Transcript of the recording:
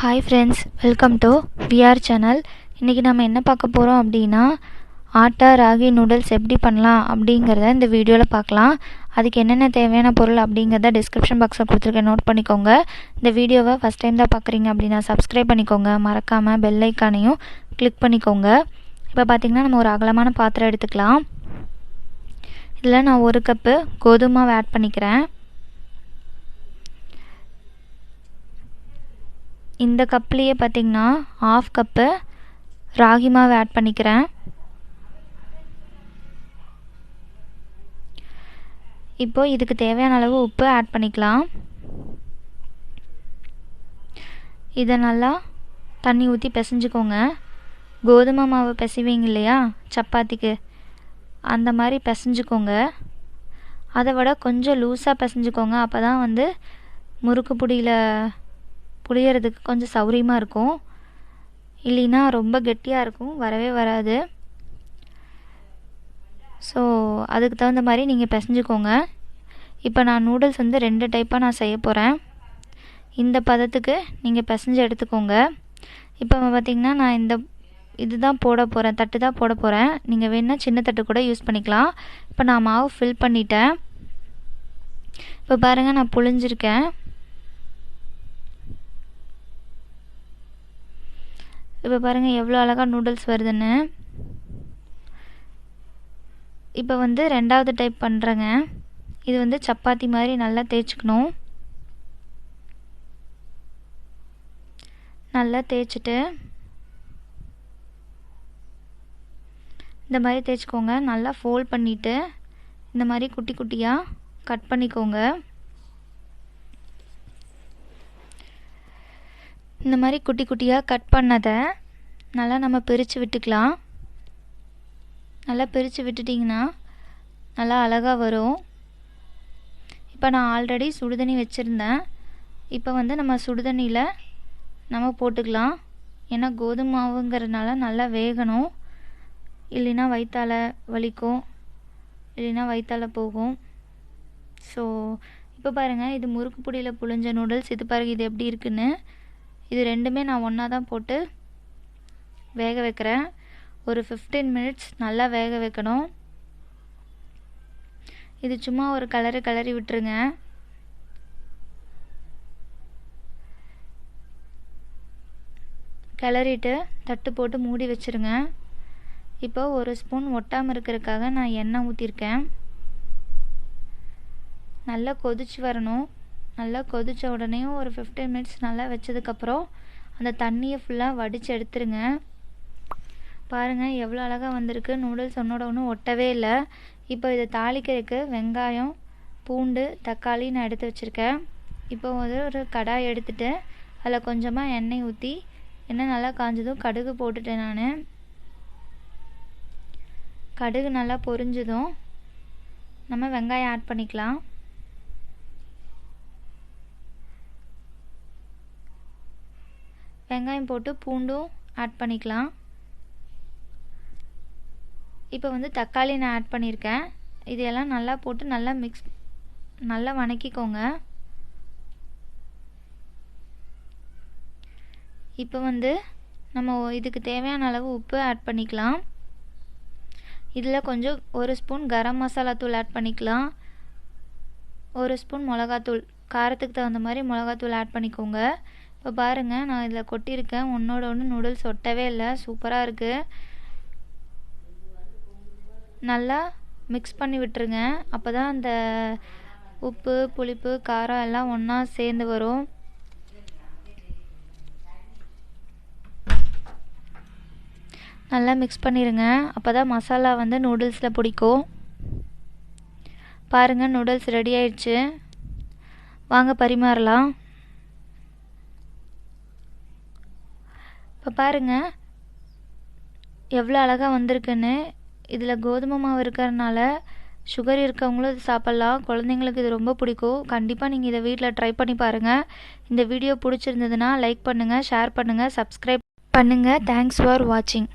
Hi friends, welcome to VR channel. இன்றைக்கி நம்ம என்ன பார்க்க போகிறோம் அப்படின்னா, ஆட்டா ராகி நூடுல்ஸ் எப்படி பண்ணலாம் அப்படிங்கிறத இந்த வீடியோவில் பார்க்கலாம். அதுக்கு என்னென்ன தேவையான பொருள் அப்படிங்கிறத டிஸ்கிரிப்ஷன் பாக்ஸில் கொடுத்துருக்கேன், நோட் பண்ணிக்கோங்க. இந்த வீடியோவை ஃபஸ்ட் டைம் தான் பார்க்குறீங்க அப்படின்னா சப்ஸ்கிரைப் பண்ணிக்கோங்க. மறக்காமல் பெல் ஐக்கானையும் கிளிக் பண்ணிக்கோங்க. இப்போ பார்த்திங்கன்னா நம்ம ஒரு அகலமான பாத்திரம் எடுத்துக்கலாம். இதில் நான் 1 கப்பு கோதுமை மாவு ஆட் பண்ணிக்கிறேன். இந்த கப்லேயே பார்த்திங்கன்னா 1/2 கப்பு ராகி மாவு ஆட் பண்ணிக்கிறேன். இப்போ இதுக்கு தேவையான அளவு உப்பு ஆட் பண்ணிக்கலாம். இதை நல்லா தண்ணி ஊற்றி பிசைஞ்சுக்கோங்க. கோதுமை மாவு பிசைவீங்க இல்லையா சப்பாத்திக்கு, அந்த மாதிரி பிசைஞ்சுக்கோங்க. அதை விட கொஞ்சம் லூஸாக பிசைஞ்சுக்கோங்க. அப்போ தான் முறுக்கு புளியறதுக்கு கொஞ்சம் சௌரியமாக இருக்கும். இல்லைன்னா ரொம்ப கெட்டியாக இருக்கும், வரவே வராது. ஸோ அதுக்கு தகுந்த மாதிரி நீங்கள் பிசைஞ்சுக்கோங்க. இப்போ நான் நூடுல்ஸ் 2 டைப்பாக நான் செய்ய போகிறேன். இந்த பதத்துக்கு நீங்கள் பிசைஞ்சு எடுத்துக்கோங்க. இப்போ பார்த்திங்கன்னா நான் இதுதான் போட போகிறேன், தட்டு தான் போட போகிறேன். நீங்கள் வேணால் சின்ன தட்டு கூட யூஸ் பண்ணிக்கலாம். இப்போ நான் மாவு ஃபில் பண்ணிட்டேன். இப்போ பாருங்கள், நான் புழிஞ்சிருக்கேன். இப்போ பாருங்கள் எவ்வளோ அழகாக நூடுல்ஸ் வருதுன்னு. இப்போ 2வது டைப் பண்ணுறேங்க. இது சப்பாத்தி மாதிரி நல்லா தேய்ச்சிக்கணும். நல்லா தேய்ச்சிட்டு இந்த மாதிரி தேய்ச்சிக்கோங்க. நல்லா ஃபோல்ட் பண்ணிவிட்டு இந்த மாதிரி குட்டி குட்டியாக கட் பண்ணிக்கோங்க. இந்த மாதிரி குட்டி குட்டியாக கட் பண்ணதை நல்லா நம்ம பிரித்து விட்டுக்கலாம். நல்லா பிரித்து விட்டுட்டிங்கன்னா நல்லா அழகாக வரும். இப்போ நான் ஆல்ரெடி சுடுதண்ணி வச்சுருந்தேன். இப்போ நம்ம சுடுதண்ணியில் நம்ம போட்டுக்கலாம். ஏன்னா கோதுமை மாவுங்கிறதுனால நல்லா வேகணும். இல்லைன்னா வயிற்றால வலிக்கும், இல்லைன்னா வயிற்றால போகும். ஸோ இப்போ பாருங்கள், இது முறுக்கு பொடியில் புழிஞ்ச நூடுல்ஸ். இது பாருங்கள், இது எப்படி இருக்குன்னு. இது ரெண்டுமே நான் ஒன்றா தான் போட்டு வேக வைக்கிறேன். ஒரு 15 மினிட்ஸ் நல்லா வேக வைக்கணும். இது சும்மா ஒரு கிளறி விட்டுருங்க. கிளறிட்டு தட்டு போட்டு மூடி வச்சுருங்க. இப்போ 1 ஸ்பூன் ஒட்டாமல் இருக்கிறதுக்காக நான் எண்ணெய் ஊற்றிருக்கேன். நல்லா கொதிச்சு வரணும். நல்லா கொதித்த உடனே ஒரு 15 மினிட்ஸ் நல்லா வச்சதுக்கப்புறம் அந்த தண்ணியை ஃபுல்லாக வடித்து எடுத்துருங்க. பாருங்கள் எவ்வளோ அழகாக வந்திருக்கு. நூடுல்ஸ் ஒன்றோட ஒன்று ஒட்டவே இல்லை. இப்போ இதை தாளிக்கிறதுக்கு வெங்காயம், பூண்டு, தக்காளி நான் எடுத்து வச்சுருக்கேன். இப்போ ஒரு கடாய் எடுத்துகிட்டு அதில் கொஞ்சமாக எண்ணெய் ஊற்றி, எண்ணெய் நல்லா காஞ்சதும் கடுகு போட்டுட்டேன். நான் கடுகு நல்லா பொரிஞ்சதும் நம்ம வெங்காயம் ஆட் பண்ணிக்கலாம். வெங்காயம் போட்டு பூண்டும் ஆட் பண்ணிக்கலாம். இப்போ தக்காளி நான் ஆட் பண்ணியிருக்கேன். இதையெல்லாம் நல்லா போட்டு நல்லா வணக்கிக்கோங்க. இப்போ நம்ம இதுக்கு தேவையான அளவு உப்பு ஆட் பண்ணிக்கலாம். இதில் கொஞ்சம் 1 ஸ்பூன் கரம் மசாலா தூள் ஆட் பண்ணிக்கலாம். 1 ஸ்பூன் மிளகாத்தூள், காரத்துக்கு தகுந்த மாதிரி மிளகாத்தூள் ஆட் பண்ணிக்கோங்க. இப்போ பாருங்கள், நான் இதில் கொட்டியிருக்கேன். ஒன்றோட ஒன்று நூடுல்ஸ் ஒட்டவே இல்லை, சூப்பராக இருக்குது. நல்லா மிக்ஸ் பண்ணி விட்டுருங்க. அப்போ தான் அந்த உப்பு, புளிப்பு, காரம் எல்லாம் ஒன்றா சேர்ந்து வரும். நல்லா மிக்ஸ் பண்ணிடுங்க. அப்போ தான் மசாலா நூடுல்ஸில் பிடிக்கும். பாருங்கள், நூடுல்ஸ் ரெடி ஆயிடுச்சு. வாங்க பரிமாறலாம். இப்போ பாருங்கள் எவ்வளோ அழகாக வந்திருக்குன்னு. இதில் கோதுமை மாவு இருக்கிறதுனால சுகர் இருக்கவங்களும் இது சாப்பிட்லாம். குழந்தைங்களுக்கு இது ரொம்ப பிடிக்கும். கண்டிப்பாக நீங்கள் இதை வீட்டில் ட்ரை பண்ணி பாருங்கள். இந்த வீடியோ பிடிச்சிருந்ததுன்னா லைக் பண்ணுங்கள், ஷேர் பண்ணுங்கள், சப்ஸ்கிரைப் பண்ணுங்கள். தேங்க்ஸ் ஃபார் வாட்சிங்.